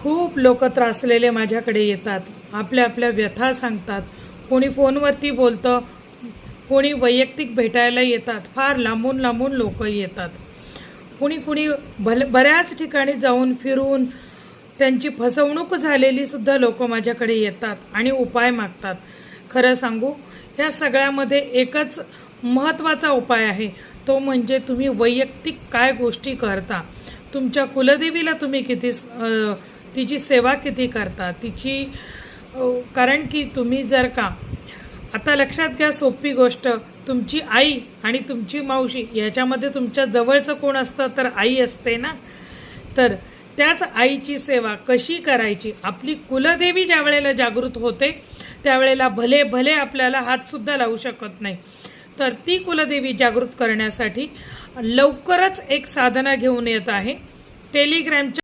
खूप लोक त्रासलेले माझ्याकडे येतात, आपल्या आपल्या व्यथा सांगतात. कोणी फोनवरती बोलतं, कोणी वैयक्तिक भेटायला येतात. फार लांबून लांबून लोक येतात. कुणी बऱ्याच ठिकाणी जाऊन फिरून त्यांची फसवणूक झालेली सुद्धा लोक माझ्याकडे येतात आणि उपाय मागतात. खरं सांगू, ह्या सगळ्यामध्ये एकच महत्त्वाचा उपाय आहे, तो म्हणजे तुम्ही वैयक्तिक काय गोष्टी करता. तुमच्या कुलदेवीला तुम्ही किती तिची सेवा किती करता, तिची कारण की तुम्ही जर का आता लक्षात घ्या, सोपी गोष्ट, तुमची आई आणि तुमची मावशी याच्यामध्ये तुमच्या जवळचं कोण असतं, तर आई असते ना. तर त्याच आईची सेवा कशी करायची, आपली कुलदेवी ज्या वेळेला जागृत होते त्यावेळेला भले भले आपल्याला हातसुद्धा लावू शकत नाही. तर ती कुलदेवी जागृत करण्यासाठी लवकरच एक साधना घेऊन येत आहे. टेलिग्रामच्या